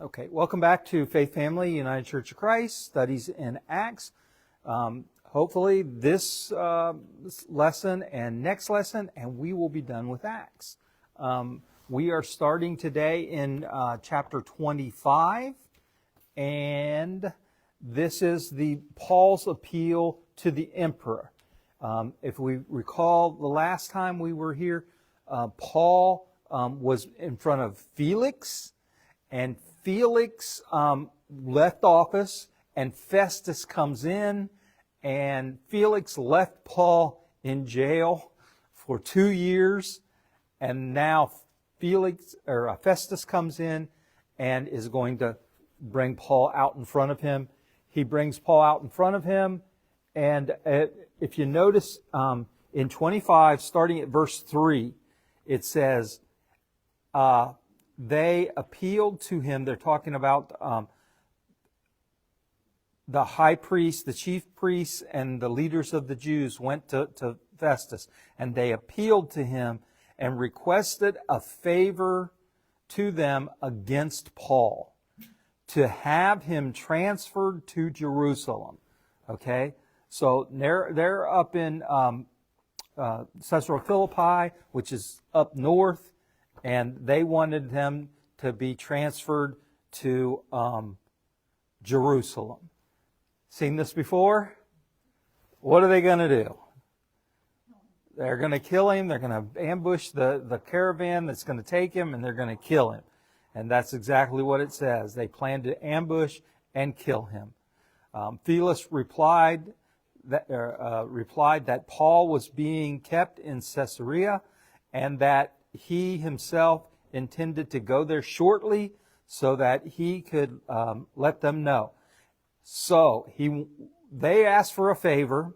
Okay, welcome back to Faith Family United Church of Christ, Studies in Acts. Hopefully this lesson and next lesson, and we will be done with Acts. We are starting today in chapter 25, and this is Paul's appeal to the emperor. If we recall the last time we were here, Paul was in front of Felix, and Felix left office, and Festus comes in, and Felix left Paul in jail for 2 years, and now Festus comes in and is going to bring Paul out in front of him. He brings Paul out in front of him, and if you notice in 25, starting at verse 3, it says, they appealed to him. They're talking about the high priest, the chief priests, and the leaders of the Jews went to Festus, and they appealed to him and requested a favor to them against Paul, to have him transferred to Jerusalem. Okay, so they're up in Caesarea Philippi, which is up north, and they wanted them to be transferred to Jerusalem. Seen this before? What are they going to do? They're going to kill him. They're going to ambush the caravan that's going to take him, and they're going to kill him. And that's exactly what it says. They planned to ambush and kill him. Felix replied that Paul was being kept in Caesarea, and that he himself intended to go there shortly so that he could let them know. So they asked for a favor,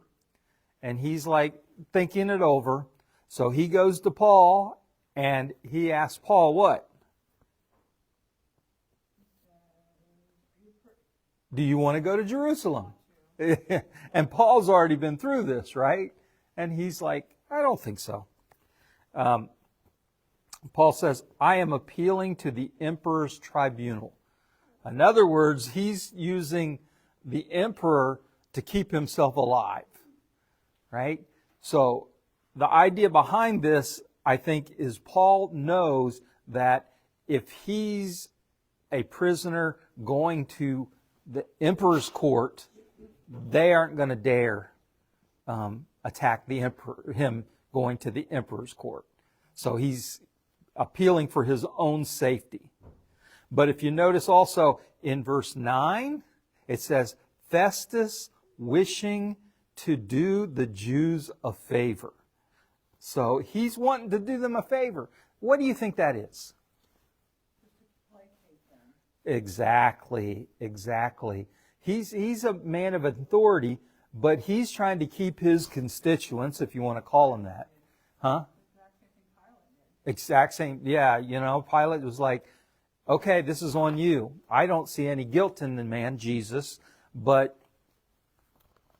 and he's like thinking it over. So he goes to Paul, and he asks Paul what? Do you want to go to Jerusalem? And Paul's already been through this, right? And he's like, I don't think so. Paul says, I am appealing to the emperor's tribunal. In other words, he's using the emperor to keep himself alive, right? So the idea behind this, I think, is Paul knows that if he's a prisoner going to the emperor's court, they aren't going to dare attack the emperor, him going to the emperor's court. So he's appealing for his own safety. But if you notice also in verse 9, it says, Festus wishing to do the Jews a favor. So he's wanting to do them a favor. What do you think that is? Exactly. He's a man of authority, but he's trying to keep his constituents, if you want to call them that. Huh? Exact same. Yeah, Pilate was like, okay, this is on you. I don't see any guilt in the man, Jesus, but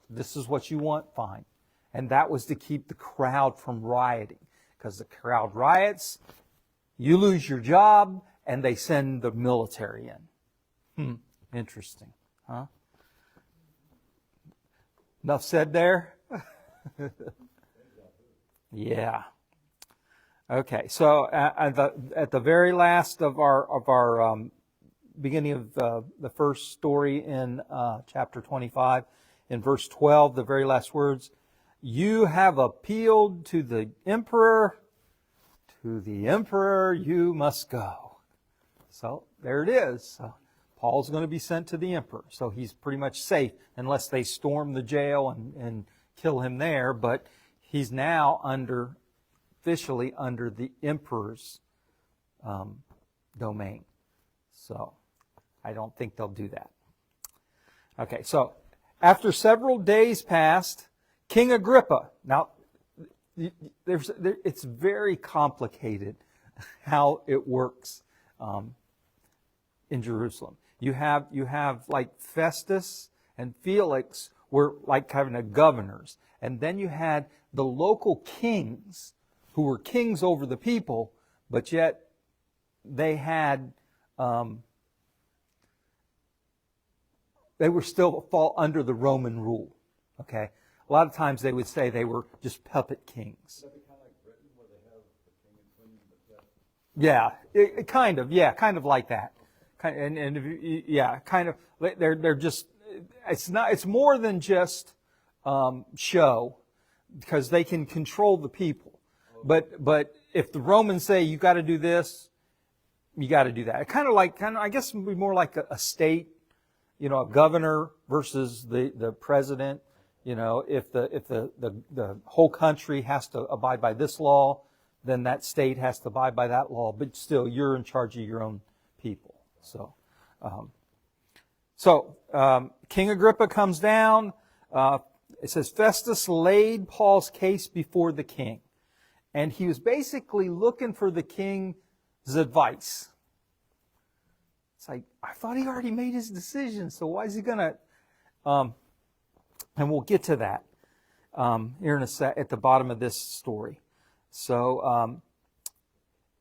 this is what you want, fine. And that was to keep the crowd from rioting. Because the crowd riots, you lose your job, and they send the military in. Interesting, huh? Enough said there? Yeah. Okay, so at the very last of our beginning of the first story in chapter 25, in verse 12, the very last words, you have appealed to the emperor. To the emperor you must go. So there it is. So Paul's going to be sent to the emperor. So he's pretty much safe unless they storm the jail and kill him there. But he's now officially under the emperor's domain. So I don't think they'll do that. Okay, so after several days passed, King Agrippa. Now, it's very complicated how it works in Jerusalem. You have like Festus and Felix were like kind of governors, and then you had the local kings who were kings over the people, but yet they had they were still fall under the Roman rule. Okay? A lot of times they would say they were just puppet kings. Yeah, kind of like that. Kind of. They're just. It's not. It's more than just show, because they can control the people. But if the Romans say you got to do this, you got to do that. I guess it would be more like a state, a governor versus the president. If the whole country has to abide by this law, then that state has to abide by that law. But still, you're in charge of your own people. So King Agrippa comes down. It says Festus laid Paul's case before the king, and he was basically looking for the king's advice. It's like, I thought he already made his decision, so why is he gonna? And we'll get to that here in a sec at the bottom of this story. So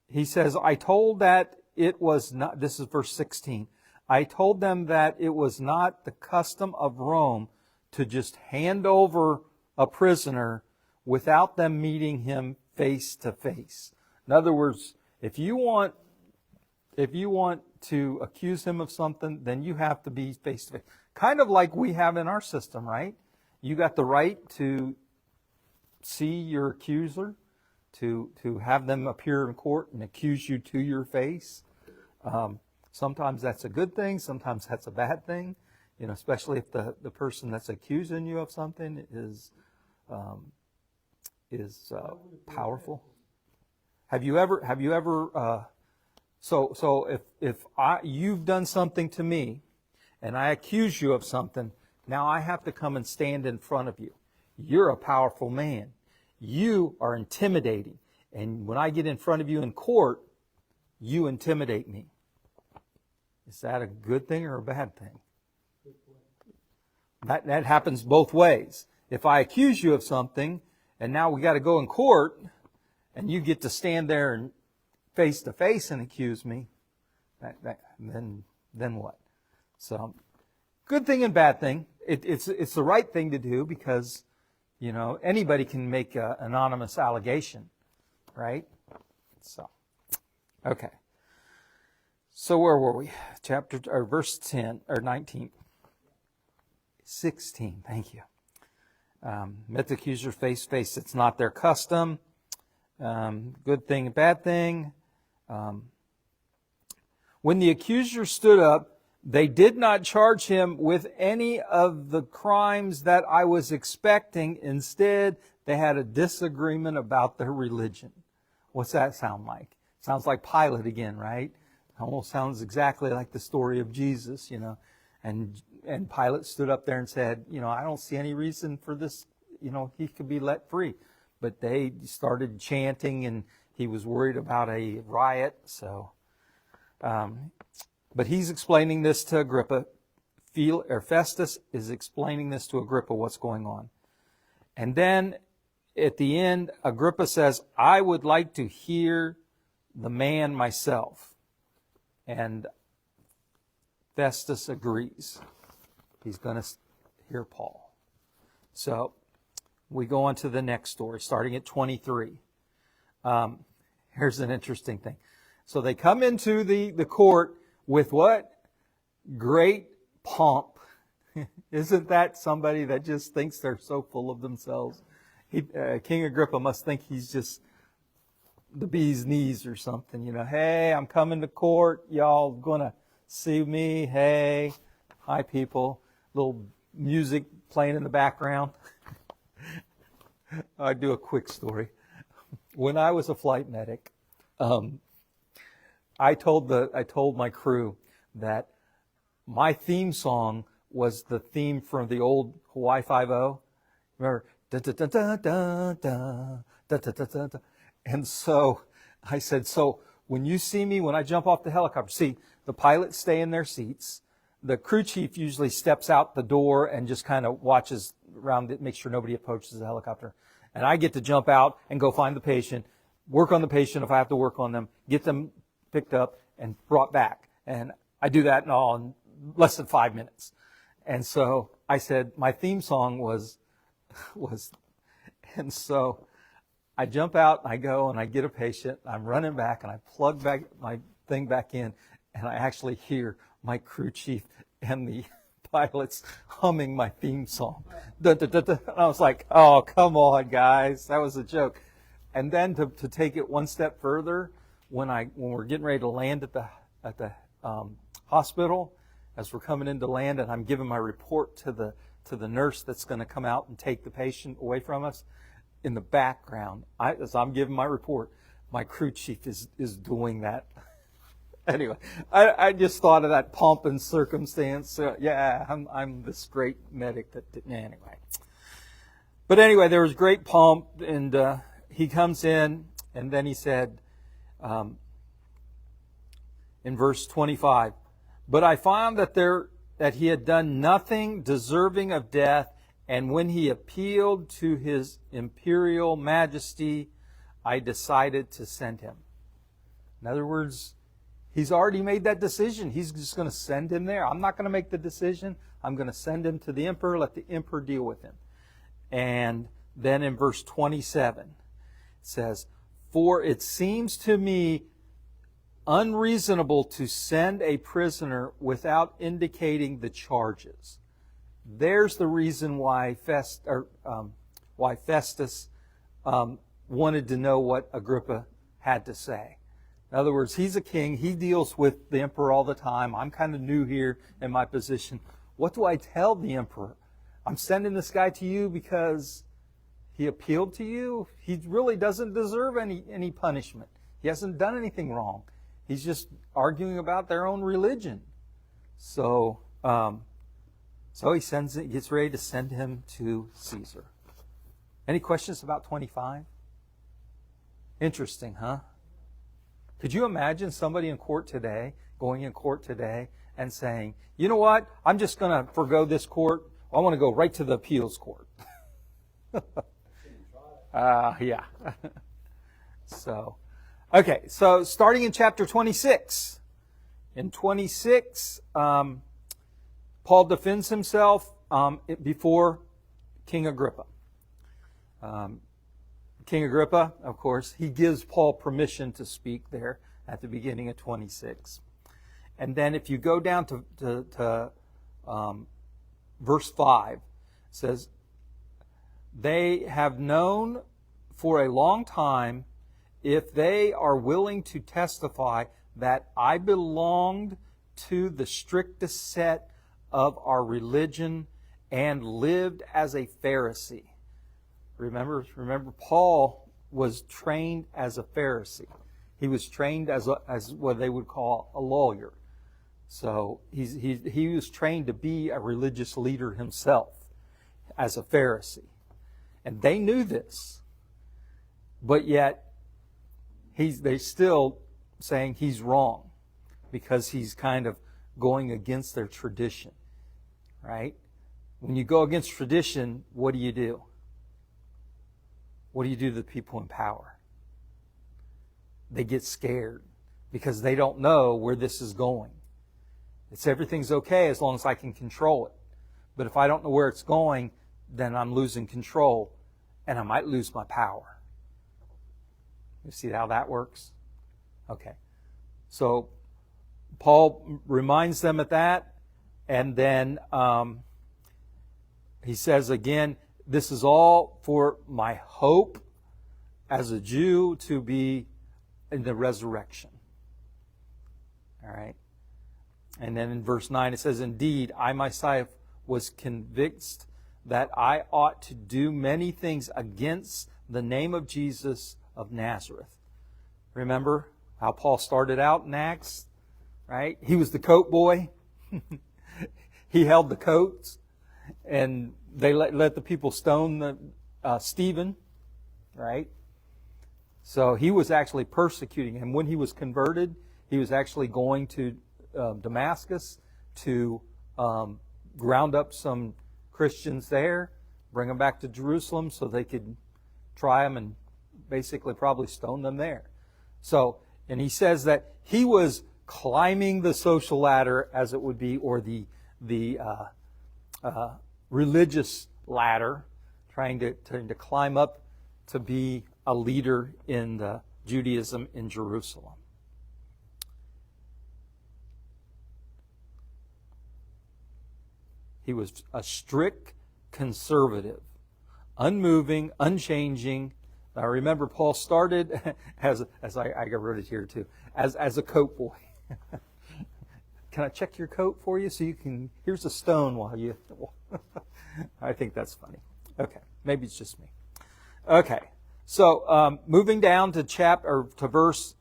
he says, I told that it was not, this is verse 16, I told them that it was not the custom of Rome to just hand over a prisoner without them meeting him face to face. In other words, if you want to accuse him of something, then you have to be face to face. Kind of like we have in our system, right? You got the right to see your accuser, to have them appear in court and accuse you to your face. Sometimes that's a good thing. Sometimes that's a bad thing. Especially if the person that's accusing you of something is powerful. Have you ever? So if you've done something to me, and I accuse you of something, now I have to come and stand in front of you. You're a powerful man. You are intimidating. And when I get in front of you in court, you intimidate me. Is that a good thing or a bad thing? That happens both ways. If I accuse you of something, and now we got to go in court, and you get to stand there and face to face and accuse me, then what? So, good thing and bad thing. It's the right thing to do because, anybody can make an anonymous allegation, right? So, okay. So where were we? Verse 10 or 19. 16. Thank you. Met the accuser face to face. It's not their custom. Good thing and bad thing. When the accuser stood up, they did not charge him with any of the crimes that I was expecting. Instead, they had a disagreement about their religion. What's that sound like? Sounds like Pilate again, right? Almost sounds exactly like the story of Jesus, And Pilate stood up there and said, I don't see any reason for this, he could be let free. But they started chanting, and he was worried about a riot, so... But he's explaining this to Agrippa. Festus is explaining this to Agrippa, what's going on. And then at the end, Agrippa says, I would like to hear the man myself. And Festus agrees. He's going to hear Paul. So we go on to the next story, starting at 23. Here's an interesting thing. So they come into the court with what? Great pomp. Isn't that somebody that just thinks they're so full of themselves? King Agrippa must think he's just the bee's knees or something. Hey, I'm coming to court. Y'all gonna see me. Hey, hi people. Little music playing in the background. I'll do a quick story. When I was a flight medic, I told my crew that my theme song was the theme from the old Hawaii Five-0. Remember? Da, da, da, da, da, da, da, da, da, da. And so I said, so when you see me, when I jump off the helicopter, see, the pilots stay in their seats. The crew chief usually steps out the door and just kind of watches around it, make sure nobody approaches the helicopter. And I get to jump out and go find the patient, work on the patient if I have to work on them, get them picked up and brought back. And I do that in less than 5 minutes. And so I said, my theme song was, and so I jump out, and I go, and I get a patient. I'm running back, and I plug back my thing back in, and I actually hear my crew chief and the pilots humming my theme song. Dun, dun, dun, dun. And I was like, oh, come on, guys. That was a joke. And then to take it one step further, when we're getting ready to land at the hospital, as we're coming into land, and I'm giving my report to the nurse that's going to come out and take the patient away from us, in the background, as I'm giving my report, my crew chief is doing that. Anyway, I just thought of that pomp and circumstance. Yeah, I'm this great medic that didn't. Anyway. But anyway, there was great pomp, and he comes in, and then he said, in verse 25, but I found that he had done nothing deserving of death, and when he appealed to his imperial majesty, I decided to send him. In other words, he's already made that decision. He's just going to send him there. I'm not going to make the decision. I'm going to send him to the emperor, let the emperor deal with him. And then in verse 27, it says, for it seems to me unreasonable to send a prisoner without indicating the charges. There's the reason why Festus wanted to know what Agrippa had to say. In other words, he's a king. He deals with the emperor all the time. I'm kind of new here in my position. What do I tell the emperor? I'm sending this guy to you because he appealed to you. He really doesn't deserve any punishment. He hasn't done anything wrong. He's just arguing about their own religion. So he gets ready to send him to Caesar. Any questions about 25? Interesting, huh? Could you imagine somebody going in court today and saying, you know what, I'm just going to forgo this court. I want to go right to the appeals court. Yeah. So starting in chapter 26. In 26, Paul defends himself before King Agrippa. King Agrippa, of course, he gives Paul permission to speak there at the beginning of 26. And then if you go down to verse 5, it says, they have known for a long time, if they are willing to testify, that I belonged to the strictest set of our religion and lived as a Pharisee. Remember, Paul was trained as a Pharisee. He was trained as what they would call a lawyer. So he was trained to be a religious leader himself as a Pharisee. And they knew this. But yet, they still saying he's wrong because he's kind of going against their tradition. Right? When you go against tradition, what do? What do you do to the people in power? They get scared because they don't know where this is going. Everything's okay as long as I can control it. But if I don't know where it's going, then I'm losing control and I might lose my power. You see how that works? Okay. So Paul reminds them of that, and then he says again, this is all for my hope as a Jew to be in the resurrection. All right. And then in verse 9 it says, indeed, I myself was convinced that I ought to do many things against the name of Jesus of Nazareth. Remember how Paul started out in Acts? Right? He was the coat boy. He held the coats. And they let the people stone Stephen. Right? So he was actually persecuting him. When he was converted, he was actually going to Damascus to ground up some Christians there, bring them back to Jerusalem so they could try them and basically probably stone them there. So, and he says that he was climbing the social ladder, as it would be, or the religious ladder, trying to climb up to be a leader in the Judaism in Jerusalem. He was a strict conservative, unmoving, unchanging. I remember Paul started as I wrote it here too, as a coat boy. Can I check your coat for you so you can? Here's a stone while you. I think that's funny. Okay, maybe it's just me. Okay, so moving down to verse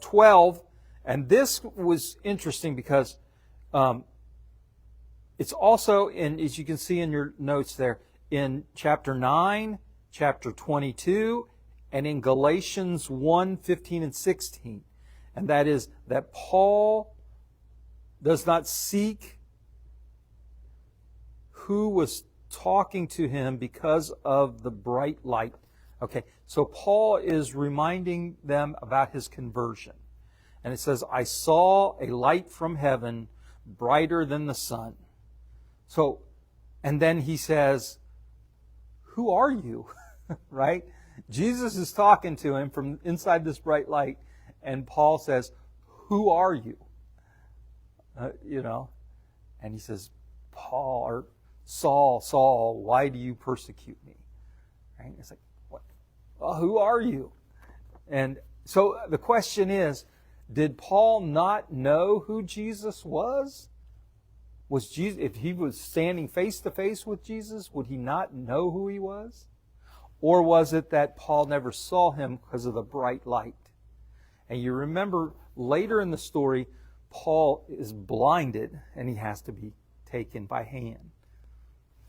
12, and this was interesting because it's also in, as you can see in your notes there, in chapter 9, chapter 22, and in Galatians 1, 15 and 16. And that is that Paul does not seek who was talking to him because of the bright light. Okay, so Paul is reminding them about his conversion. And it says, I saw a light from heaven brighter than the sun. So, and then he says, who are you? Right? Jesus is talking to him from inside this bright light, and Paul says, who are you? And he says, Paul, or Saul, Saul, why do you persecute me? Right? It's like, what? Well, who are you? And so the question is, did Paul not know who Jesus was? Was Jesus, if he was standing face to face with Jesus, would he not know who he was? Or was it that Paul never saw him because of the bright light? And you remember later in the story, Paul is blinded and he has to be taken by hand.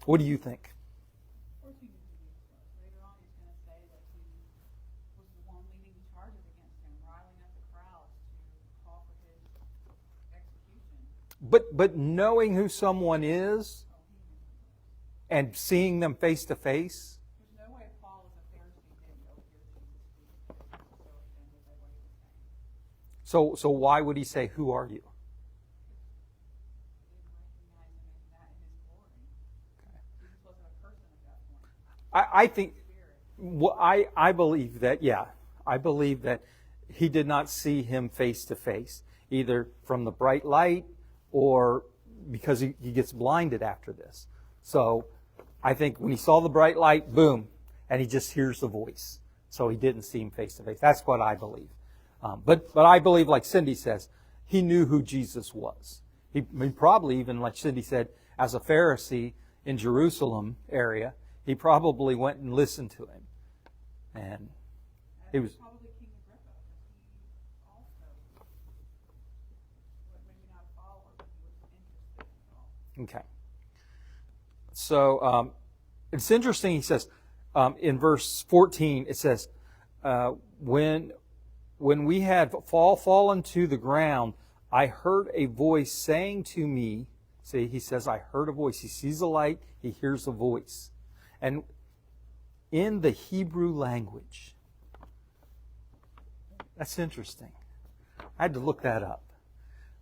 What do you think? Later on, he's going to say that he was the one leading charges against him, riling up the crowds to call for his execution. But knowing who someone is and seeing them face to face. There's no way Paul as a Pharisee didn't overhear Jesus speak. So offended by what he was saying. So why would he say, who are you? I think, I believe that, I believe that he did not see him face to face, either from the bright light or because he gets blinded after this. So I think when he saw the bright light, boom, and he just hears the voice. So he didn't see him face to face. That's what I believe. But I believe, like Cindy says, he knew who Jesus was. He probably even, like Cindy said, as a Pharisee in Jerusalem area, he probably went and listened to him. And he was Probably King Agrippa, because he also maybe not a follower, but he was interested in it all. okay. So it's interesting. He says in verse 14, it says, when we had fallen to the ground, I heard a voice saying to me. See, he says, I heard a voice. He sees a light. He hears a voice. And in the Hebrew language, that's interesting. I had to look that up.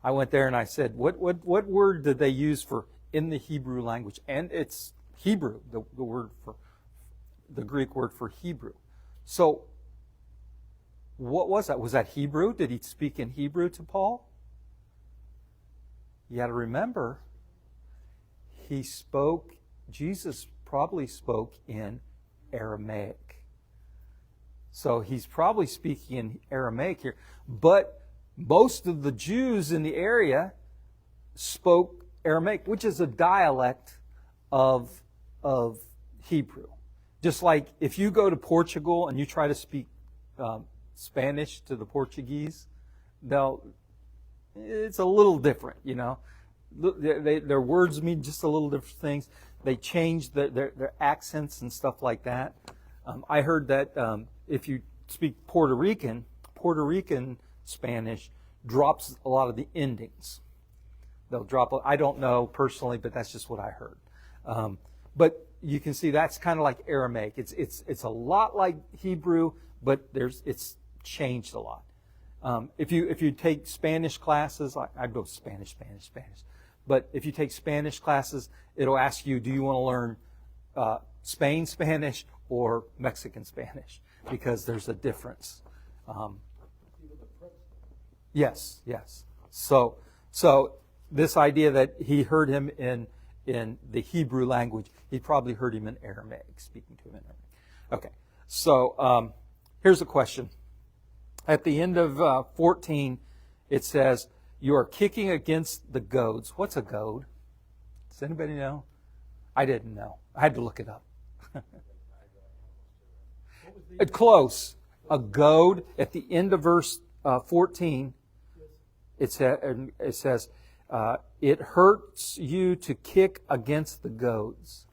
I went there and I said, what word did they use for in the Hebrew language? And it's Hebrew, the word for the Greek word for Hebrew. So what was that? Was that Hebrew? Did he speak in Hebrew to Paul? You got to remember, Jesus probably spoke in Aramaic. So he's probably speaking in Aramaic here. But most of the Jews in the area spoke Aramaic, which is a dialect of Hebrew. Just like if you go to Portugal and you try to speak Spanish to the Portuguese, it's a little different, you know. Their words mean just a little different things. They change their accents and stuff like that. I heard that if you speak Puerto Rican Spanish drops a lot of the endings. They'll drop. I don't know personally, but that's just what I heard. But you can see that's kind of like Aramaic. It's a lot like Hebrew, but it's changed a lot. If you take Spanish classes, I go Spanish. But if you take Spanish classes, it'll ask you, do you want to learn Spain Spanish or Mexican Spanish? Because there's a difference. Yes. So this idea that he heard him in the Hebrew language, he probably heard him in Aramaic, speaking to him in Aramaic. Okay, so here's a question. At the end of 14, it says, you are kicking against the goads. What's a goad? Does anybody know? I didn't know. I had to look it up. Close. A goad. At the end of verse 14, it says, it hurts you to kick against the goads.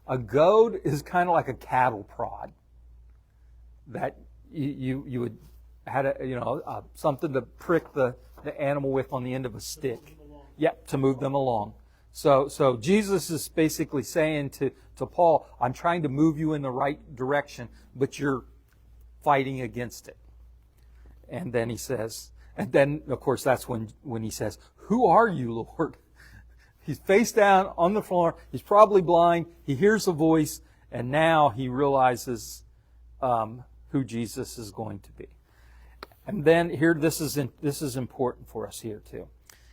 A goad is kind of like a cattle prod that you would had something to prick the animal with on the end of a stick. Yep, to move them along. So Jesus is basically saying to Paul, I'm trying to move you in the right direction, but you're fighting against it. And then he says, and then of course that's when he says, who are you, Lord? He's face down on the floor. He's probably blind. He hears a voice, and now he realizes who Jesus is going to be. And then here, this is important for us here too,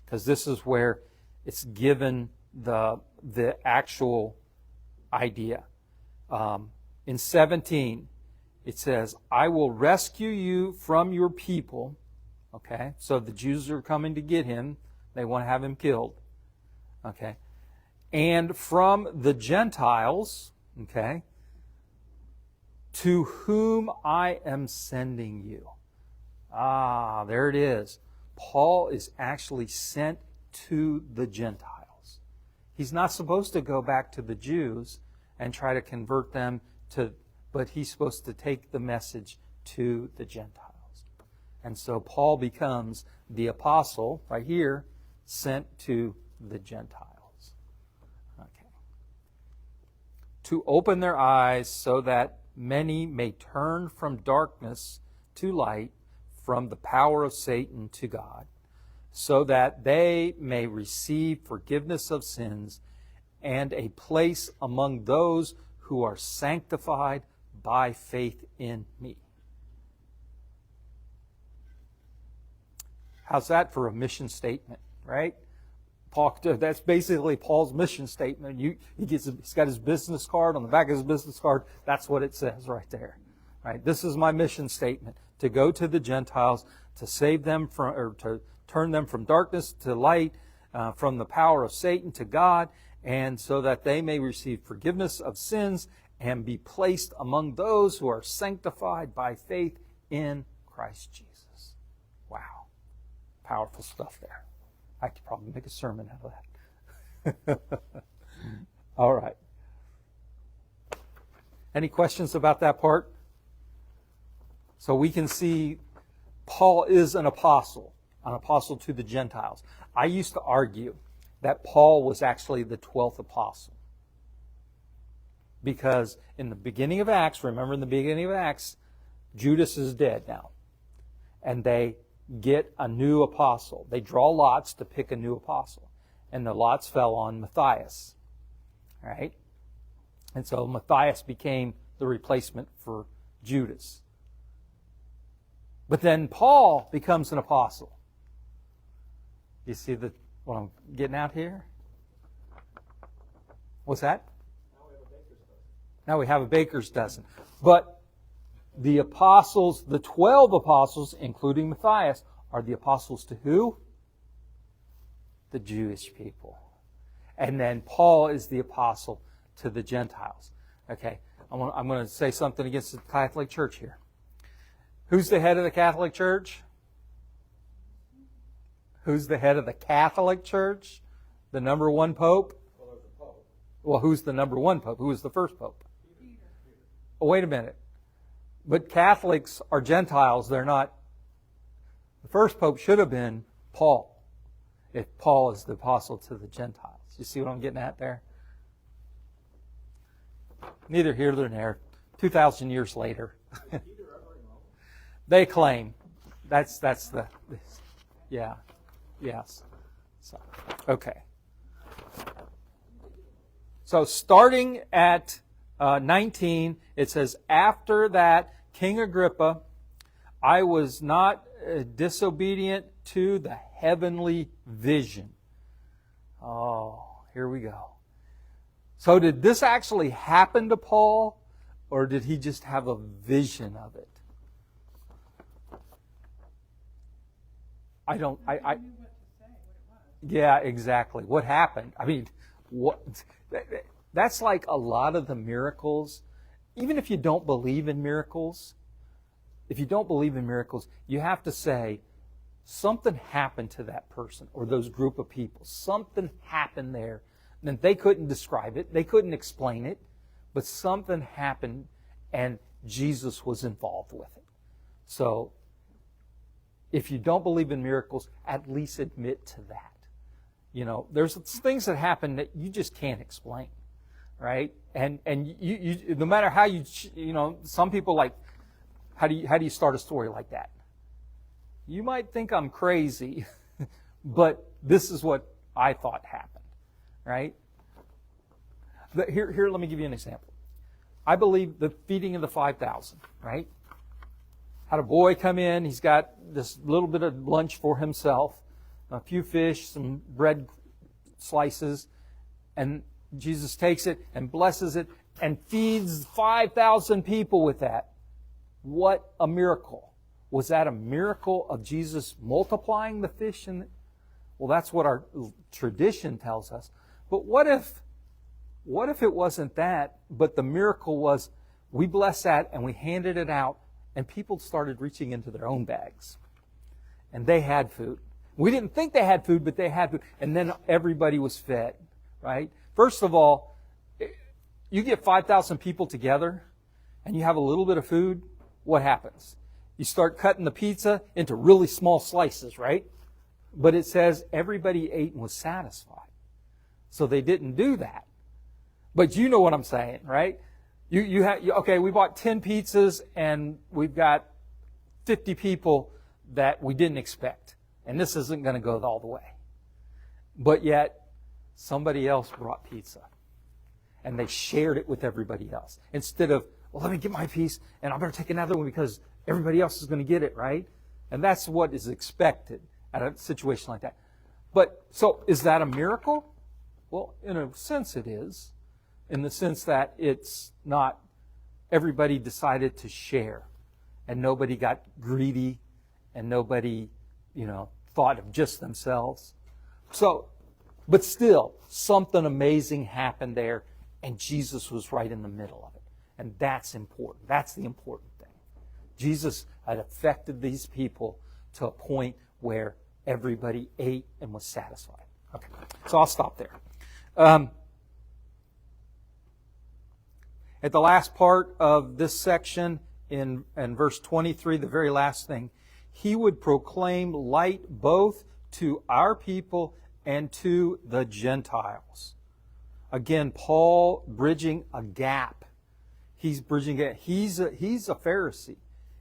because this is where it's given the actual idea. In 17, it says, I will rescue you from your people. Okay, so the Jews are coming to get him. They want to have him killed. Okay, and from the Gentiles, okay, to whom I am sending you. Ah, there it is. Paul is actually sent to the Gentiles. He's not supposed to go back to the Jews and try to convert them but he's supposed to take the message to the Gentiles. And so Paul becomes the apostle, right here, sent to the Gentiles. Okay. To open their eyes so that many may turn from darkness to light, from the power of Satan to God, so that they may receive forgiveness of sins and a place among those who are sanctified by faith in me. How's that for a mission statement, right? That's basically Paul's mission statement. He's got his business card. On the back of his business card, that's what it says right there. Right? This is my mission statement, to go to the Gentiles, to save them or to turn them from darkness to light, from the power of Satan to God, and so that they may receive forgiveness of sins and be placed among those who are sanctified by faith in Christ Jesus. Wow. Powerful stuff there. I could probably make a sermon out of that. All right. Any questions about that part? So we can see Paul is an apostle to the Gentiles. I used to argue that Paul was actually the 12th apostle. Because in the beginning of Acts, remember in the beginning of Acts, Judas is dead now. And they get a new apostle. They draw lots to pick a new apostle. And the lots fell on Matthias. Right? And so Matthias became the replacement for Judas. But then Paul becomes an apostle. You see what I'm getting out here? What's that? Now we have a baker's dozen. But the apostles, the 12 apostles, including Matthias, are the apostles to who? The Jewish people. And then Paul is the apostle to the Gentiles. Okay, I'm going to say something against the Catholic Church here. Who's the head of the Catholic Church? Who's the head of the Catholic Church? The number one pope? Well, there's a pope. Well, who's the number one pope? Who was the first pope? Oh, wait a minute. But Catholics are Gentiles. They're not. The first pope should have been Paul, if Paul is the apostle to the Gentiles. You see what I'm getting at there? Neither here nor there. 2,000 years later. They claim. That's the... Yeah. Yes. So, okay. So starting at 19, it says, after that, King Agrippa, I was not disobedient to the heavenly vision. Oh, here we go. So did this actually happen to Paul, or did he just have a vision of it? I knew what to say, what it was. Yeah, exactly. What happened? I mean, that's like a lot of the miracles. Even if you don't believe in miracles, you have to say, something happened to that person or those group of people. Something happened there. And they couldn't describe it. They couldn't explain it. But something happened and Jesus was involved with it. So, if you don't believe in miracles, at least admit to that. You know, there's things that happen that you just can't explain, right? And you no matter how you know, some people like, how do you start a story like that? You might think I'm crazy, but this is what I thought happened, right? Here, let me give you an example. I believe the feeding of the 5,000, right? Had a boy come in, he's got this little bit of lunch for himself, a few fish, some bread slices, and Jesus takes it and blesses it and feeds 5,000 people with that. What a miracle. Was that a miracle of Jesus multiplying the fish? Well, that's what our tradition tells us. But what if it wasn't that, but the miracle was we blessed that and we handed it out and people started reaching into their own bags. And they had food. We didn't think they had food, but they had food. And then everybody was fed, right? First of all, you get 5,000 people together and you have a little bit of food, what happens? You start cutting the pizza into really small slices, right? But it says everybody ate and was satisfied. So they didn't do that. But you know what I'm saying, right? Okay, we bought 10 pizzas and we've got 50 people that we didn't expect. And this isn't going to go all the way. But yet, somebody else brought pizza. And they shared it with everybody else. Instead of, well, let me get my piece and I better take another one because everybody else is going to get it, right? And that's what is expected at a situation like that. But, so, is that a miracle? Well, in a sense it is. In the sense that it's not everybody decided to share. And nobody got greedy. And nobody, thought of just themselves. So, but still, something amazing happened there. And Jesus was right in the middle of it. And that's important. That's the important thing. Jesus had affected these people to a point where everybody ate and was satisfied. Okay, so I'll stop there. At the last part of this section, in verse 23, the very last thing, he would proclaim light both to our people and to the Gentiles. Again, Paul bridging a gap. He's bridging it. He's a Pharisee.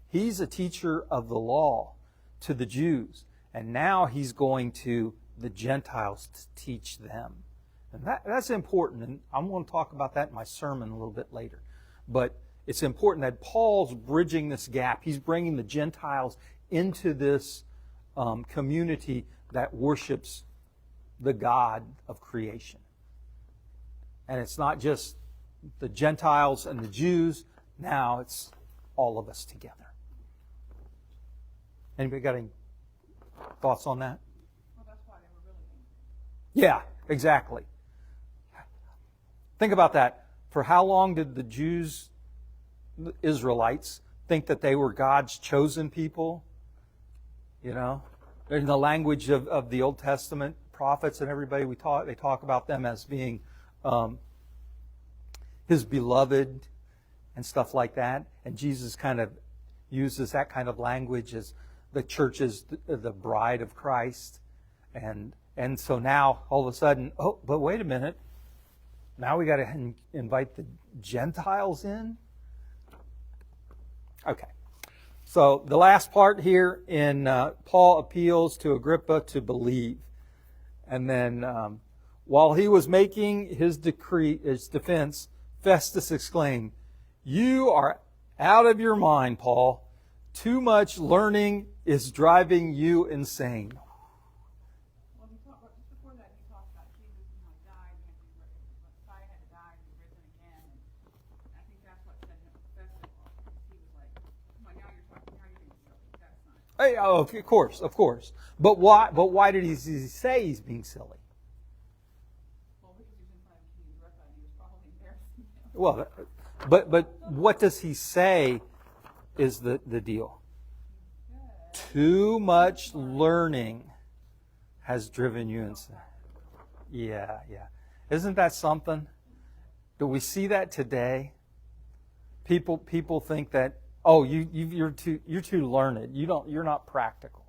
He's a teacher of the law to the Jews. And now he's going to the Gentiles to teach them. And that's important. And I'm going to talk about that in my sermon a little bit later. But it's important that Paul's bridging this gap. He's bringing the Gentiles into this community that worships the God of creation. And it's not just the Gentiles and the Jews. Now it's all of us together. Anybody got any thoughts on that? Well, that's why they were really angry. Yeah, exactly. Think about that. For how long did the Jews, the Israelites, think that they were God's chosen people? In the language of the Old Testament prophets and everybody, they talk about them as being His beloved and stuff like that. And Jesus kind of uses that kind of language as the church is the bride of Christ. And so now, all of a sudden, oh, but wait a minute. Now we got to invite the Gentiles in? Okay. So the last part here in Paul appeals to Agrippa to believe. And then While he was making his defense, Festus exclaimed, "You are out of your mind, Paul. Too much learning is driving you insane." Well, just before that, he talked about Jesus died, and the Messiah had to die and be risen again. And I think that's what set him Festus off. He was like, "Come on, now you're being silly. That's not." Hey, oh, of course. But why did he say he's being silly? Well, because he was in front of King Agrippa, and he was probably embarrassing him. Well, but what does he say is the deal? Too much learning has driven you insane. Yeah. Isn't that something? Do we see that today? People think that, oh, you're too learned. You're not practical.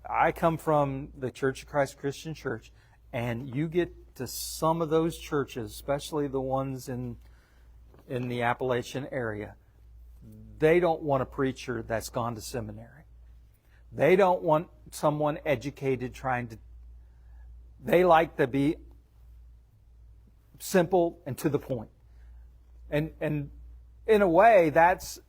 I come from the Church of Christ Christian Church, and you get to some of those churches, especially the ones in the Appalachian area. They don't want a preacher that's gone to seminary. They don't want someone educated they like to be simple and to the point. And in a way, that's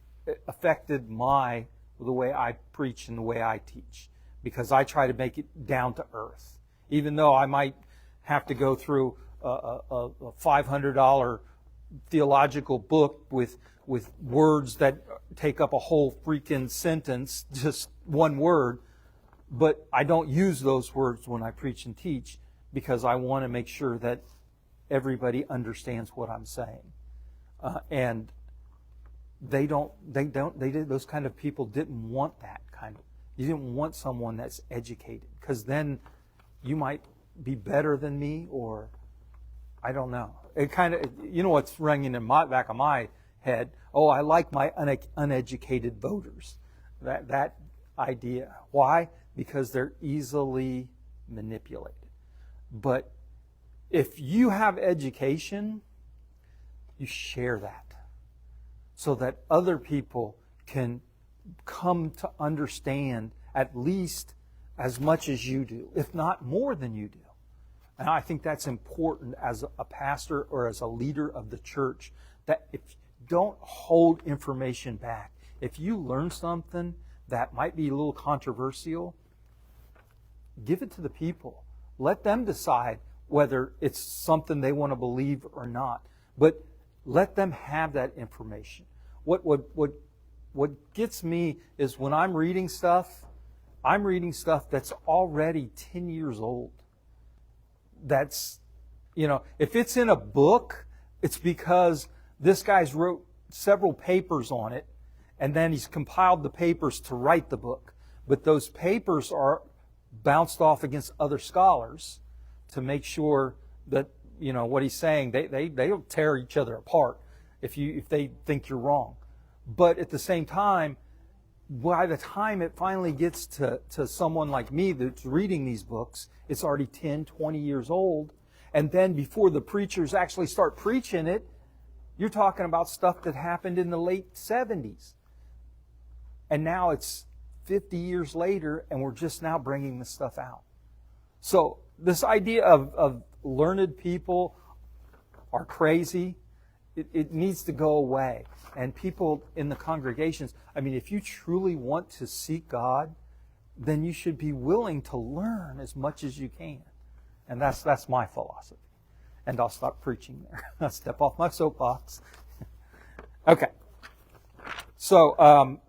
affected the way I preach and the way I teach, because I try to make it down to earth. Even though I might have to go through a $500 theological book with words that take up a whole freaking sentence, just one word, but I don't use those words when I preach and teach, because I want to make sure that everybody understands what I'm saying. And those kind of people didn't want that kind of. You didn't want someone that's educated, because then you might be better than me, or I don't know. It kind of, what's ringing in my back of my head. Oh, I like my uneducated voters. That idea. Why? Because they're easily manipulated. But if you have education, you share that, so that other people can come to understand at least as much as you do, if not more than you do. And I think that's important as a pastor or as a leader of the church, that if don't hold information back. If you learn something that might be a little controversial, give it to the people. Let them decide whether it's something they want to believe or not. But let them have that information. What gets me is when I'm reading stuff that's already 10 years old. That's, if it's in a book, it's because this guy's wrote several papers on it, and then he's compiled the papers to write the book. But those papers are bounced off against other scholars to make sure that, what he's saying, they'll tear each other apart if they think you're wrong. But at the same time, by the time it finally gets to someone like me that's reading these books, it's already 10, 20 years old. And then before the preachers actually start preaching it, you're talking about stuff that happened in the late 70s. And now it's 50 years later, and we're just now bringing this stuff out. So this idea of learned people are crazy, it needs to go away. And people in the congregations, if you truly want to seek God, then you should be willing to learn as much as you can. And that's my philosophy. And I'll stop preaching there. I'll step off my soapbox. Okay. So,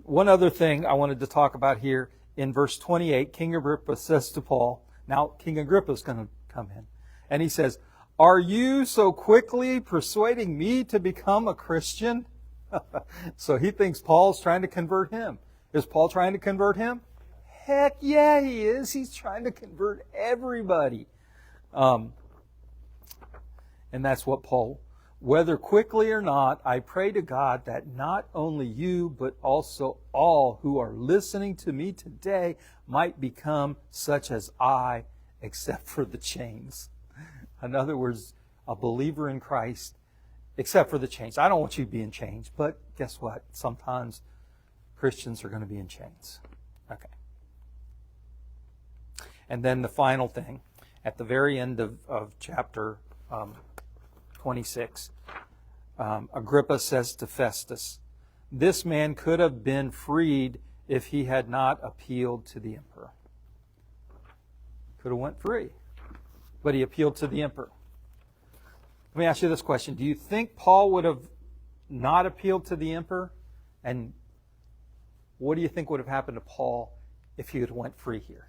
one other thing I wanted to talk about here in verse 28, King Agrippa says to Paul, now King Agrippa is going to come in, and he says, "Are you so quickly persuading me to become a Christian?" So he thinks Paul's trying to convert him. Is Paul trying to convert him? Heck yeah, he is. He's trying to convert everybody. And that's what Paul, whether quickly or not, I pray to God that not only you, but also all who are listening to me today might become such as I, except for the chains. In other words, a believer in Christ, except for the chains. I don't want you to be in chains, but guess what? Sometimes Christians are going to be in chains. Okay. And then the final thing, at the very end of chapter 26, Agrippa says to Festus, "This man could have been freed if he had not appealed to the emperor." Could have went free, but he appealed to the emperor. Let me ask you this question. Do you think Paul would have not appealed to the emperor? And what do you think would have happened to Paul if he had went free here?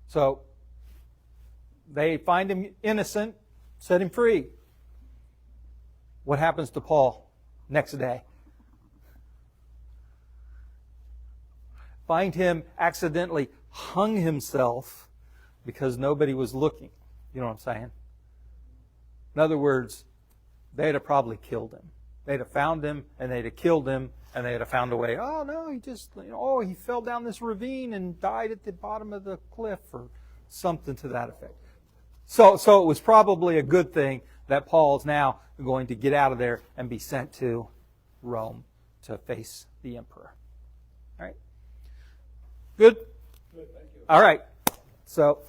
So, they find him innocent, set him free. What happens to Paul next day? Find him accidentally hung himself because nobody was looking. You know what I'm saying? In other words, they'd have probably killed him. They'd have found him and they'd have killed him and they'd have found a way. Oh no, he fell down this ravine and died at the bottom of the cliff or something to that effect. So it was probably a good thing that Paul's now going to get out of there and be sent to Rome to face the emperor. All right. Good? Good, thank you. All right. So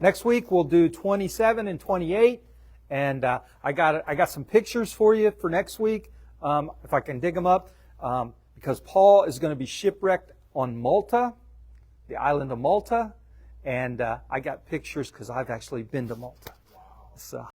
next week we'll do 27 and 28, and I got some pictures for you for next week, if I can dig them up, because Paul is going to be shipwrecked on Malta, the island of Malta, and I got pictures because I've actually been to Malta. Wow. So.